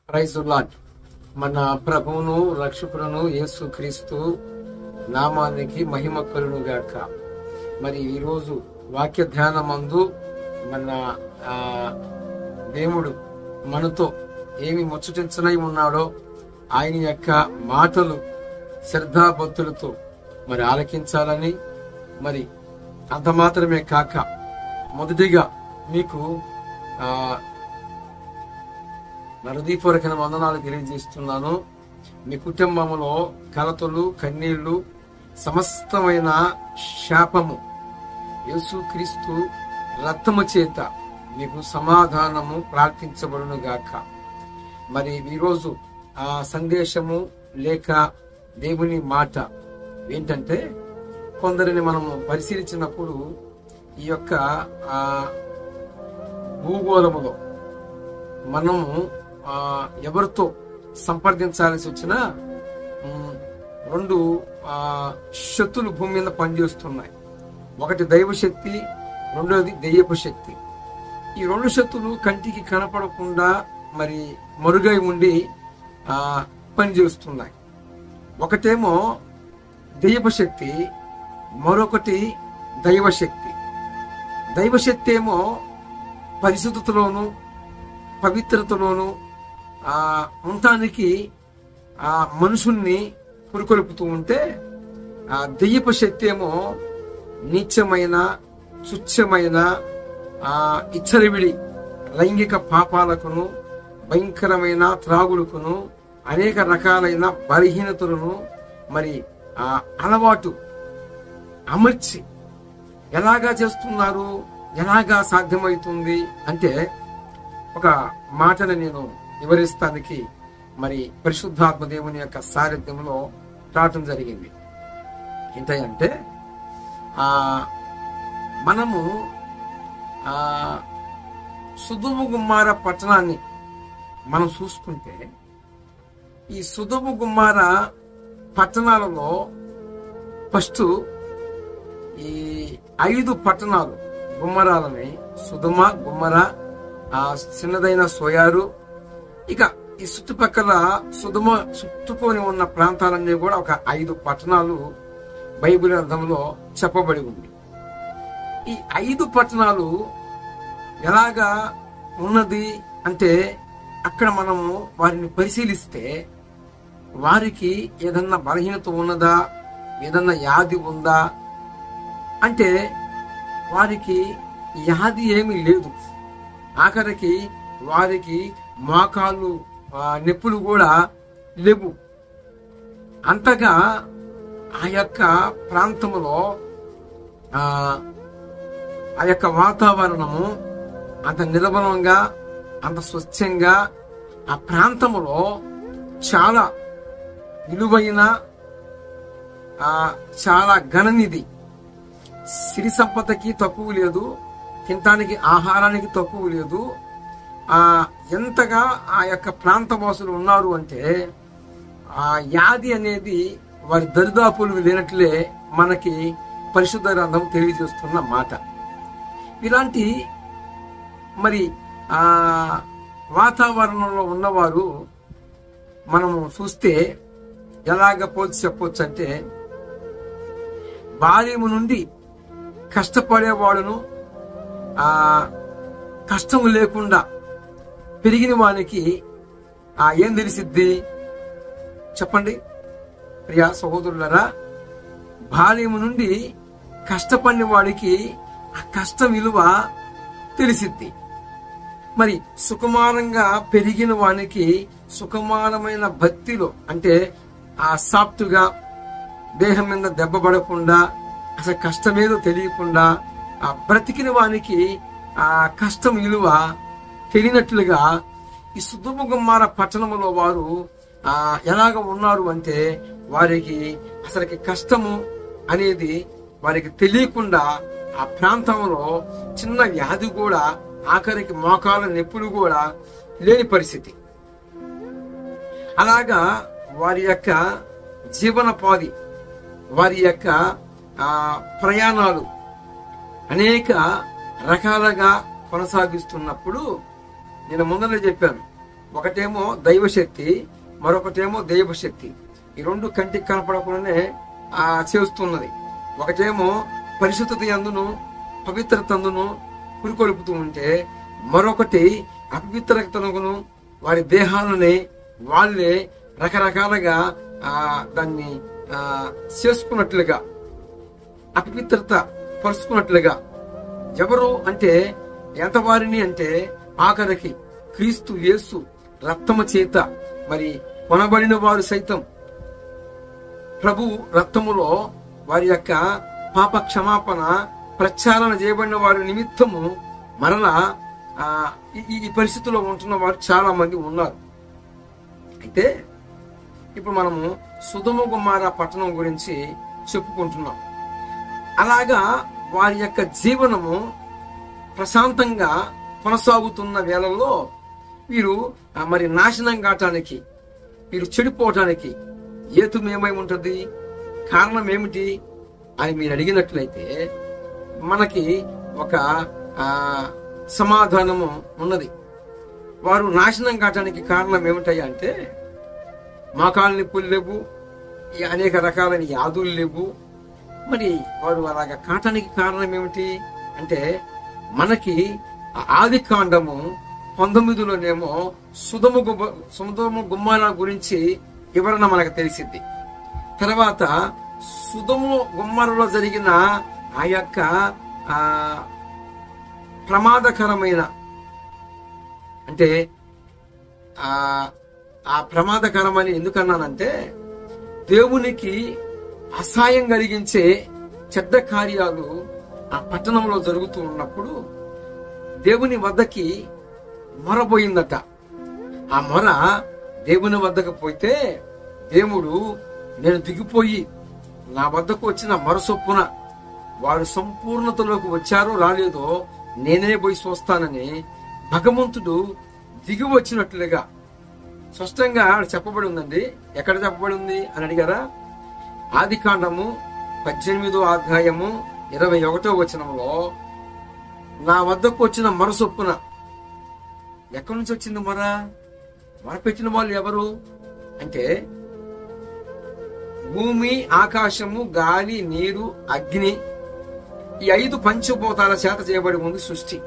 Praise the lord. మన ప్రభువును రక్షకులను యేసుక్రీస్తు నామానికి మహిమ కలుగును గాక. మరి ఈరోజు వాక్య ధ్యానమందు మన దేవుడు మనతో ఏమి ముచ్చటించనై ఉన్నాడో ఆయన యొక్క మాటలు శ్రద్ధాభక్తులతో మరి ఆలకించాలని, మరి అంత మాత్రమే కాక మొదటిగా మీకు హృదయపూర్వకమైన వందనాలు తెలియజేస్తున్నాను. మీ కుటుంబంలో కలతలు, కన్నీళ్లు, సమస్తమైన శాపము యేసుక్రీస్తు రక్తము చేత మీకు సమాధానము ప్రార్థించబడును గాక. మరి ఈరోజు ఆ సందేశము లేక దేవుని మాట ఏంటంటే, కొందరిని మనము పరిశీలించినప్పుడు ఈ యొక్క భూగోళములో మనము ఎవరితో సంప్రదించాల్సి వచ్చినా రెండు శక్తులు భూమి మీద పనిచేస్తున్నాయి. ఒకటి దైవశక్తి, రెండోది దెయ్యపు శక్తి. ఈ రెండు శక్తులు కంటికి కనపడకుండా మరి మరుగై ఉండి పనిచేస్తున్నాయి. ఒకటేమో దెయ్యపు శక్తి, మరొకటి దైవశక్తి. దైవశక్తి ఏమో పరిశుద్ధతలోను పవిత్రతలోను ఉండటానికి మనుషుల్ని పురుకొల్పుతూ ఉంటే, దెయ్యపు శక్తి ఏమో నీచమైన, తుచ్చమైన, ఇచ్చరివిడి లైంగిక పాపాలకును, భయంకరమైన త్రాగుడుకును, అనేక రకాలైన బలహీనతలను మరి అలవాటు అమర్చి ఎలాగా చేస్తున్నారు, ఎలాగా సాధ్యమవుతుంది అంటే, ఒక మాటను నేను వివరిస్తానికి మరి పరిశుద్ధాత్మ దేవుని యొక్క సారథ్యంలో రావటం జరిగింది. ఏంటంటే, మనము సొదొమ గుమ్మార పట్టణాన్ని మనం చూసుకుంటే, ఈ సొదొమ గుమ్మార పట్టణాలలో ఫస్ట్ ఈ 5 పట్టణాలు గుమ్మరాలని, సుధమ, గుమ్మర, చిన్నదైన సోయారు, ఇక ఈ చుట్టుపక్కల సుధమ చుట్టుకొని ఉన్న ప్రాంతాలన్నీ కూడా ఒక 5 పట్టణాలు బైబిల్ గ్రంథంలో చెప్పబడి ఉంది. ఈ 5 పట్టణాలు ఎలాగా ఉన్నది అంటే, అక్కడ మనము వారిని పరిశీలిస్తే వారికి ఏదన్నా బలహీనత ఉన్నదా, ఏదన్నా వ్యాధి ఉందా అంటే వారికి వ్యాధి ఏమీ లేదు. ఆఖరికి వారికి మోకాళ్ళు నొప్పులు కూడా లేవు. అంతగా ఆ యొక్క ప్రాంతంలో ఆ యొక్క వాతావరణము అంత నిర్మలంగా, అంత స్వచ్ఛంగా, ఆ ప్రాంతంలో చాలా విలువైన, చాలా ఘననిధి, సిరి సంపదకి తక్కువ లేదు, తినటానికి ఆహారానికి తక్కువ లేదు. ఎంతగా ఆ యొక్క ప్రాంతవాసులు ఉన్నారు అంటే, ఆ వ్యాధి అనేది వారి దరిదాపులు లేనట్లే మనకి పరిశుద్ధ గ్రంథం తెలియజేస్తున్న మాట. ఇలాంటి మరి వాతావరణంలో ఉన్నవారు మనము చూస్తే ఎలాగ పోల్చి చెప్పొచ్చు అంటే, బాల్యము నుండి కష్టపడేవాడును, కష్టము లేకుండా పెరిగిన వానికి ఏం తెలిసిద్ది చెప్పండి ప్రియా సహోదరులరా? బాల్యము నుండి కష్టపడిన వాడికి ఆ కష్టం విలువ తెలిసిద్ది. మరి సుకుమారంగా పెరిగిన వానికి సుకుమారమైన భక్తిలో, అంటే సాఫ్ట్గా దేహం మీద దెబ్బ పడకుండా, అసలు కష్టమేదో తెలియకుండా బ్రతికిన వానికి ఆ కష్టం విలువ తెలియనట్లుగా ఈ సొదొమ గుమ్మార పట్టణంలో వారు ఎలాగ ఉన్నారు అంటే, వారికి అసలుకి కష్టము అనేది వారికి తెలియకుండా ఆ ప్రాంతంలో చిన్న వ్యాధి కూడా, ఆఖరికి మోకాళ్ళ నొప్పులు కూడా లేని పరిస్థితి. అలాగా వారి యొక్క జీవనోపాధి, వారి యొక్క ప్రయాణాలు అనేక రకాలుగా కొనసాగిస్తున్నప్పుడు, నేను ముందరే చెప్పాను, ఒకటేమో దైవశక్తి, మరొకటేమో దైవశక్తి. ఈ రెండు కంటికి కనపడకుండానే చేస్తున్నది. ఒకటేమో పరిశుద్ధత యందును పవిత్రత అందును పురికొల్పుతూ ఉంటే, మరొకటి అపవిత్రతను వారి దేహాలని వాళ్ళే రకరకాలుగా దాన్ని చేసుకున్నట్లుగా, అపవిత్రత పరుచుకున్నట్లుగా. ఎవరు అంటే ఎంత వారిని అంటే ఆఖరికి క్రీస్తు యేసు రక్తము చేత మరి కొనబడిన వారు సైతం ప్రభు రక్తములో వారి యొక్క పాప క్షమాపణ ప్రచారణ చేయబడిన వారి నిమిత్తము మరలా ఈ పరిస్థితిలో ఉంటున్న వారు చాలా మంది ఉన్నారు. అయితే ఇప్పుడు మనము సొదొమ గొమొర్రా పట్టణం గురించి చెప్పుకుంటున్నాం. అలాగా వారి యొక్క జీవనము ప్రశాంతంగా కొనసాగుతున్న వేళల్లో వీరు మరి నాశనం కావటానికి, వీరు చెడిపోవటానికి ఏమై ఉంటుంది, కారణం ఏమిటి అని మీరు అడిగినట్లయితే మనకి ఒక సమాధానము ఉన్నది. వారు నాశనం కావటానికి కారణం ఏమిటాయి అంటే, మోకాళ్ళ నొప్పులు లేవు, అనేక రకాలైన వ్యాధులు లేవు. మరి వారు అలాగా కావటానికి కారణం ఏమిటి అంటే, మనకి ఆది కాండము 19లోనేమో సొదొమ గొమొర్రా గురించి వివరణ మనకు తెలిసింది. తర్వాత సొదొమ గొమొర్రాలో జరిగిన ఆ యొక్క ప్రమాదకరమైన అంటే ఆ ప్రమాదకరమని ఎందుకన్నానంటే, దేవునికి అసహ్యం కలిగించే చెడ్డ కార్యాలు ఆ పట్టణంలో జరుగుతూ ఉన్నప్పుడు దేవుని వద్దకి మొరపోయిందట. ఆ మొర దేవుని వద్దకు పోతే దేవుడు, నేను దిగిపోయి నా వద్దకు వచ్చిన మొరసొప్పున వారు సంపూర్ణతలోకి వచ్చారో రాలేదో నేనే పోయి చూస్తానని భగవంతుడు దిగి వచ్చినట్లుగా స్పష్టంగా చెప్పబడి ఉందండి. ఎక్కడ చెప్పబడి ఉంది అని అడిగారా? ఆది కాండము 18వ అధ్యాయము 21వ వచనంలో, నా వద్దకు వచ్చిన మొరసొప్పున. ఎక్కడి నుంచి వచ్చింది మొర పెట్టిన వాళ్ళు ఎవరు అంటే, భూమి, ఆకాశము, గాలి, నీరు, అగ్ని, ఈ 5 పంచభూతాల చేత చేయబడి ఉంది సృష్టి.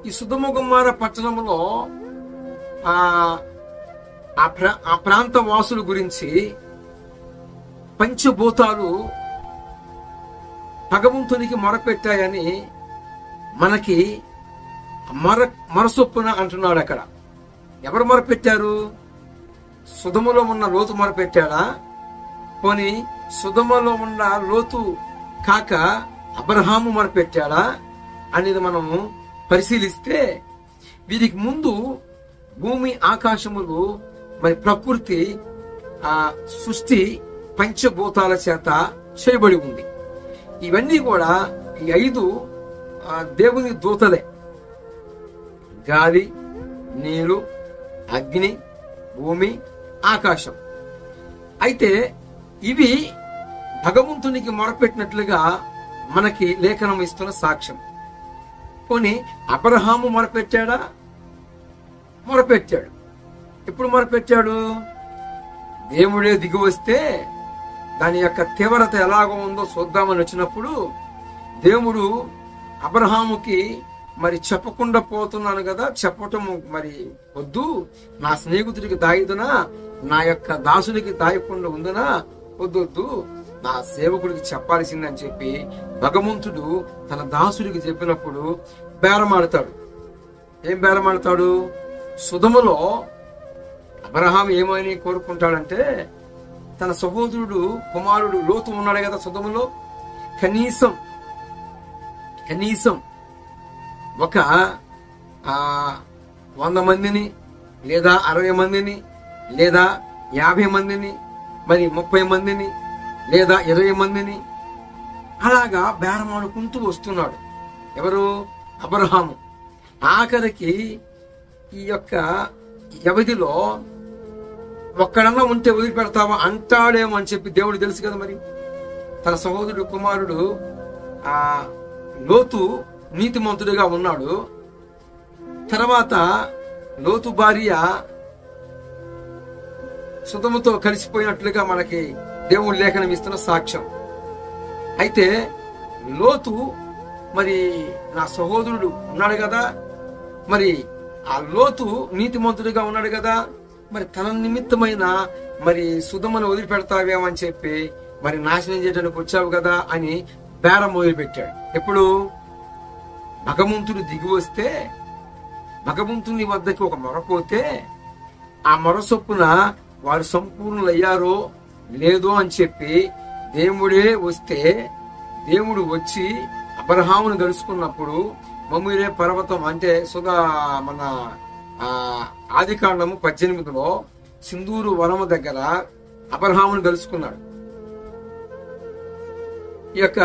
ఈ సొదొమ గొమొర్రా పట్టణంలో ఆ ప్రాంత వాసుల గురించి పంచభూతాలు భగవంతునికి మొరపెట్టాయని మనకి మొరసొప్పున అంటున్నాడు. అక్కడ ఎవరు మొరపెట్టారు? సొదొమలో ఉన్న లోతు మొరపెట్టాడా? పోనీ సొదొమలో ఉన్న లోతు కాక అబ్రహాము మొరపెట్టాడా అనేది మనము పరిశీలిస్తే, వీరికి ముందు భూమి, ఆకాశములు, మరి ప్రకృతి, సృష్టి పంచభూతాల చేత చేయబడి ఉంది. ఇవన్నీ కూడా ఈ 5 దేవుని దూతలే. గాలి, నీరు, అగ్ని, భూమి, ఆకాశం. అయితే ఇవి భగవంతునికి మొరపెట్టినట్లుగా మనకి లేఖనం ఇస్తున్న సాక్ష్యం. పోనీ అబ్రహాము మొరపెట్టాడా? మొరపెట్టాడు. ఎప్పుడు మొరపెట్టాడు? దేవుడే దిగి వస్తే దాని యొక్క తీవ్రత ఎలాగో ఉందో చూద్దామని వచ్చినప్పుడు దేవుడు అబ్రహాముకి మరి చెప్పకుండా పోతున్నాను కదా, చెప్పటం మరి వద్దు, నా స్నేహితుడికి దాయిదునా, నా యొక్క దాసుడికి దాయకుండా ఉందనా, వద్దు, నా సేవకుడికి చెప్పాల్సిందని చెప్పి భగవంతుడు తన దాసుడికి చెప్పినప్పుడు బేరమాడతాడు. ఏం బేరమాడతాడు? సొదొమలో అబ్రహాం ఏమని కోరుకుంటాడంటే, తన సహోదరుడు కుమారుడు లోతు ఉన్నాడు కదా సొదొమలో, కనీసం ఒక 100 మందిని లేదా 60 మందిని లేదా 50 మందిని మరి 30 మందిని లేదా 20 మందిని అలాగా బేరమాడుకుంటూ వస్తున్నాడు. ఎవరు? అబ్రహాము. ఆఖరికి ఈ యొక్క వ్యవధిలో ఒక్కడన్నా ఉంటే వదిలిపెడతావా అంటాడేమో అని చెప్పి దేవుడు తెలుసు కదా. మరి తన సహోదరుడు కుమారుడు లోతు నీతిమంతుడిగా ఉన్నాడు. తర్వాత లోతు భార్య సుధముతో కలిసిపోయినట్లుగా మనకి దేవుడు లేఖనం ఇస్తున్న సాక్ష్యం. అయితే లోతు మరి నా సహోదరుడు ఉన్నాడు కదా, మరి ఆ లోతు నీతిమంతుడిగా ఉన్నాడు కదా, మరి తన నిమిత్తమైన మరి సుధమను వదిలిపెడతావేమని చెప్పి మరి నాశనం చేయడానికి వచ్చావు కదా అని బేరం మొదలుపెట్టాడు. ఎప్పుడు భగవంతుడు దిగి వస్తే, భగవంతుని వద్దకి ఒక మొరపోతే ఆ మొర చొప్పున వారు సంపూర్ణులయ్యారో లేదో అని చెప్పి దేవుడే వస్తే, దేవుడు వచ్చి అబ్రహామును కలుసుకున్నప్పుడు మమ్మీరే పర్వతం అంటే మన ఆదికాండము 18లో సింధూరు వనము దగ్గర అబ్రహామును కలుసుకున్నాడు. ఈ యొక్క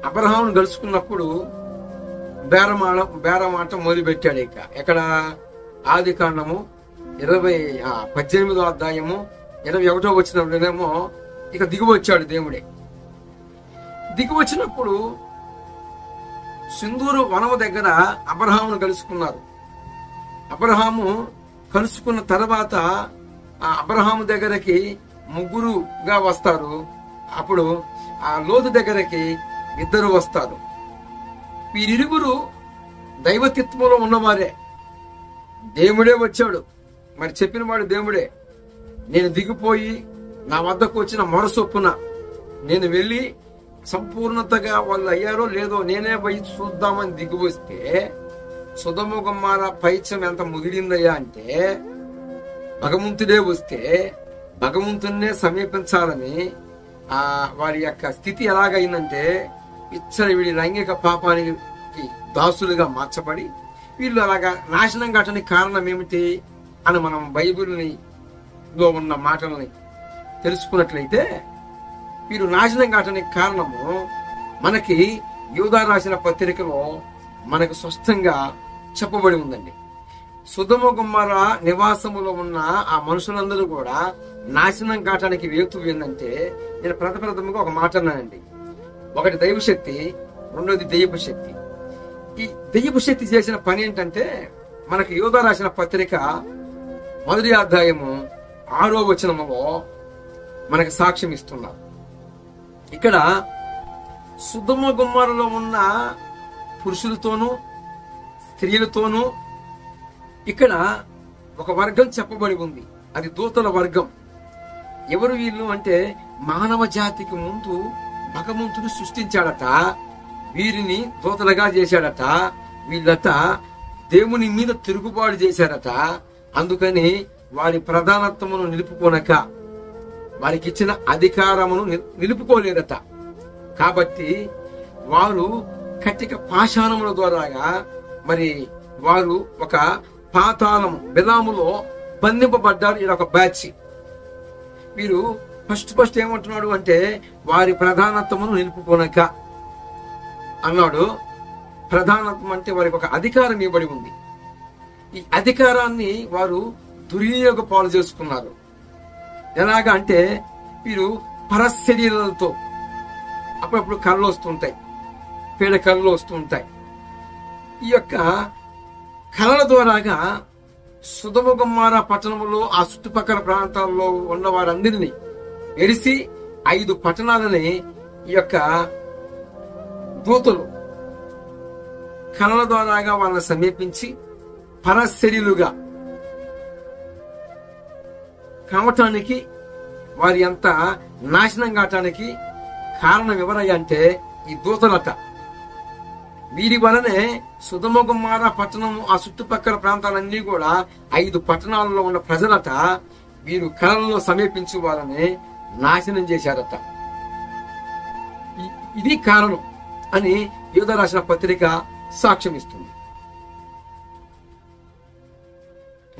అబ్రహామును కలుసుకున్నప్పుడు బేరమాట మొదలు పెట్టాడు. ఇక ఎక్కడ ఆదికాండము 18వ అధ్యాయము 21వ వచనంలోనేమో ఇక దిగి వచ్చాడు దేవుడే. దిగి వచ్చినప్పుడు సింధూరు వనము దగ్గర అబ్రహామును కలుసుకున్నారు. అబ్రహాము కలుసుకున్న తర్వాత ఆ అబ్రహాము దగ్గరకి ముగ్గురుగా వస్తారు. అప్పుడు ఆ లోతు దగ్గరకి 2 వస్తారు. వీరిరువురు దైవతిత్వంలో ఉన్నవారే. దేవుడే వచ్చాడు, మరి చెప్పిన వాడు దేవుడే. నేను దిగిపోయి నా వద్దకు వచ్చిన మొర చొప్పున నేను వెళ్ళి సంపూర్ణతగా వాళ్ళు అయ్యారో లేదో నేనే పోయి చూద్దామని దిగి వస్తే సొదొమ గొమొర్రా పైత్యం ఎంత ముదిరిందయ్యా అంటే, భగవంతుడే వస్తే భగవంతున్నే సమీపించాలని వారి యొక్క స్థితి ఎలాగైందంటే విచ్చలవిడి లైంగిక పాపానికి దాసులుగా మార్చబడి వీళ్ళు అలాగా నాశనం కావటానికి కారణం ఏమిటి అని మనం బైబిల్లో ఉన్న మాటల్ని తెలుసుకున్నట్లయితే, వీరు నాశనం కావటానికి కారణము మనకి యూదా రాసిన పత్రికలో మనకు స్పష్టంగా చెప్పబడి ఉందండి. సొదొమ గొమొర్రా నివాసములో ఉన్న ఆ మనుషులందరూ కూడా నాశనం కావటానికి హేతు ఏంటంటే, నేను ప్రథమంగా ఒక మాట అన్నానండి. ఒకటి దైవశక్తి, రెండోది దెయ్యపు శక్తి. ఈ దెయ్యపు శక్తి చేసిన పని ఏంటంటే, మనకు యూదా రాసిన పత్రిక 1వ అధ్యాయము 6వ వచనములో మనకు సాక్ష్యం ఇస్తున్నారు. ఇక్కడ సొదొమ గొమొర్రాలో ఉన్న పురుషులతోనూ స్త్రీలతోనూ ఇక్కడ ఒక వర్గం చెప్పబడి ఉంది. అది దూతల వర్గం. ఎవరు వీళ్ళు అంటే, మానవ జాతికి ముందు భగవంతుడు సృష్టించాడట, వీరిని దూతలుగా చేశాడట. వీళ్ళట దేవుని మీద తిరుగుబాటు చేశారట. అందుకని వారి ప్రధానత్వమును నిలుపుకోనక వారికి ఇచ్చిన అధికారమును నిలుపుకోలేదట. కాబట్టి వారు కట్టిక పాషాణముల ద్వారాగా మరి వారు ఒక పాతాళం బిలాములో బంధింపబడ్డారు. ఇది ఒక బ్యాచ్. వీరు ఫస్ట్ ఏమంటున్నాడు అంటే, వారి ప్రధానత్వమును నిలుపుకోనక అన్నాడు. ప్రధానత్వం అంటే వారికి ఒక అధికారం ఇవ్వబడి ఉంది. ఈ అధికారాన్ని వారు దుర్వినియోగ పాలు చేసుకున్నారు. ఎలాగా అంటే, వీరు పరశరీరాలతో అప్పుడప్పుడు కళ్ళు వస్తుంటాయి, పేడ కళ్ళు వస్తుంటాయి. ఈ యొక్క కళల ద్వారాగా సొదొమ గొమొర్రా పట్టణంలో ఆ చుట్టుపక్కల ప్రాంతాల్లో ఉన్న వారందరినీ ఎడిసి 5 పట్టణాలని ఈ యొక్క దూతలు కళల ద్వారాగా వాళ్ళని సమీపించి పరశరీరులుగా కావటానికి, వారి అంత నాశనం కావటానికి కారణం ఎవరయ్యా అంటే ఈ దూతలట. వీరి వలనే సొదొమ గొమొర్రా పట్టణం ఆ చుట్టుపక్కల ప్రాంతాలన్నీ కూడా 5 పట్టణాలలో ఉన్న ప్రజలట వీరు కళలలో సమీపించి వాళ్ళని నాశనం చేశారట. ఇది కారణం అని యూదా రాసిన పత్రిక సాక్ష్యం ఇస్తుంది.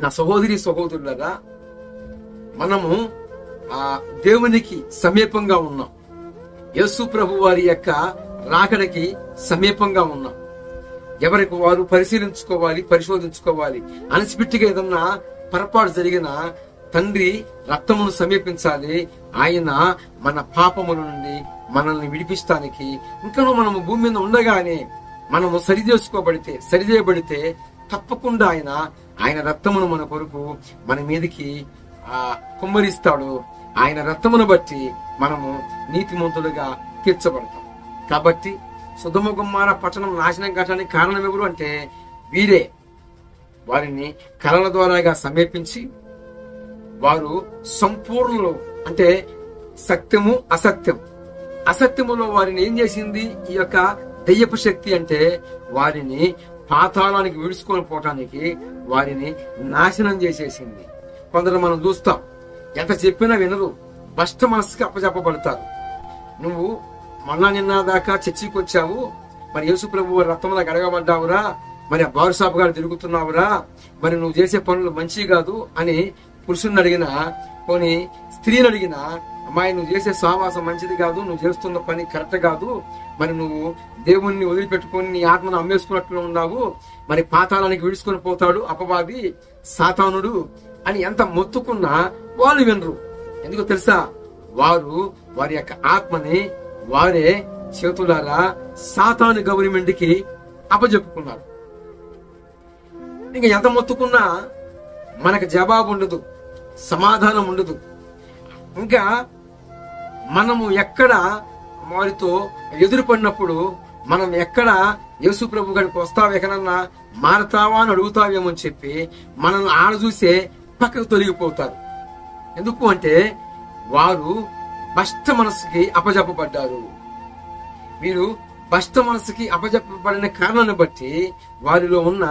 నా సహోదరి సహోదరులారా, మనము దేవునికి సమీపంగా ఉన్నాం. యేసు ప్రభు వారి యొక్క రాకడకి సమీపంగా ఉన్నాం. ఎవరికి వారు పరిశీలించుకోవాలి, పరిశోధించుకోవాలి. అనిసిపెట్టిగా ఏదన్నా పొరపాటు జరిగిన తండ్రి రక్తమును సమీపించాలి. ఆయన మన పాపముల నుండి మనల్ని విడిపిస్తానికి, ఇంకా మనము భూమి మీద ఉండగానే మనము సరిచేయబడితే తప్పకుండా ఆయన రక్తమును మన కొరకు మన మీదకి కుమ్మరిస్తాడు. ఆయన రక్తమును బట్టి మనము నీతిమంతులుగా తీర్చబడతాం. కాబట్టి సొదొమ గొమొర్రా పట్టణం నాశనం కావడానికి కారణం ఎవరు అంటే వీరే. వారిని కలల ద్వారాగా సమీపించి వారు సంపూర్ణులు అంటే సత్యము అసత్యములో వారిని ఏం చేసింది ఈ యొక్క దెయ్యపు శక్తి అంటే వారిని పాతాళానికి విడుచుకొని పోవటానికి వారిని నాశనం చేసేసింది. కొందరు మనం చూస్తాం, ఎంత చెప్పినా వినరు, భ్రష్ట మనసుకి అప్పచెప్పబడతారు. నువ్వు మొన్న నిన్న దాకా చర్చికి వచ్చావు, మరి యేసు ప్రభువు రక్తంలో గడగబడ్డావురా, మరి ఆ బారుసాపు గారు తిరుగుతున్నావురా, మరి నువ్వు చేసే పనులు మంచి కాదు అని పురుషుని అడిగినా, పోనీ స్త్రీని అడిగినా, అమ్మాయి నువ్వు చేసే సహవాసం మంచిది కాదు, నువ్వు చేస్తున్న పని కరెక్ట్ కాదు, మరి నువ్వు దేవుణ్ణి వదిలిపెట్టుకొని నీ ఆత్మను అమ్మేసుకున్నట్లు ఉన్నావు, మరి పాతాళానికి విడుచుకొని పోతాడు అపవాది సాతానుడు అని ఎంత మొత్తుకున్నా వాళ్ళు వినరు. ఎందుకు తెలుసా? వారి యొక్క ఆత్మని వారే చేతులారా సాతాను గవర్నమెంట్ కి అప్పజెప్పుకున్నారు. ఇంకా ఎంత మొత్తుకున్నా మనకు జవాబు ఉండదు, సమాధానం ఉండదు. ఇంకా మనము ఎక్కడ వారితో ఎదురుపడినప్పుడు మనం ఎక్కడ యేసు ప్రభు గారికి వస్తావు, ఎక్కడన్నా మారతావా అని అడుగుతావేమో అని చెప్పి మనల్ని ఆడ చూసే పక్కకు తొలగిపోతారు. ఎందుకు అంటే వారు భ్రష్ట మనసుకి అప్పజెప్పబడ్డారు. వీరు భ్రష్ట మనసుకి అప్పజెప్పబడిన కారణాన్ని బట్టి వారిలో ఉన్న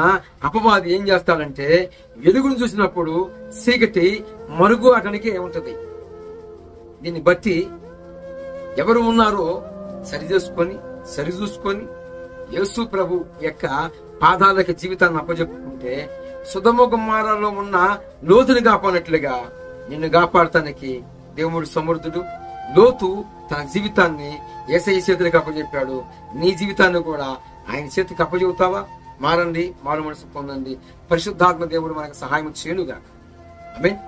అపవాది ఏం చేస్తాడంటే వెలుగును చూసినప్పుడు చీకటి మరుగు అతనికి ఏముంటది. దీన్ని బట్టి ఎవరు ఉన్నారో సరిచూసుకొని యేసు ప్రభు యొక్క పాదాలకి జీవితాన్ని అప్పజెప్పుకుంటే సొదొమ గొమొర్రాలో ఉన్న లోతుని కాపాడినట్లుగా నిన్ను కాపాడటానికి దేవుడు సమర్థుడు. లోతు తన జీవితాన్ని యేసయ్య చేతులకు అప్పచెప్పాడు. నీ జీవితాన్ని కూడా ఆయన చేతికి అప్పచెబుతావా? మారండి, మారు మనసు పొందండి. పరిశుద్ధాత్మ దేవుడు మనకు సహాయం చేయనుగాక. ఆమేన్.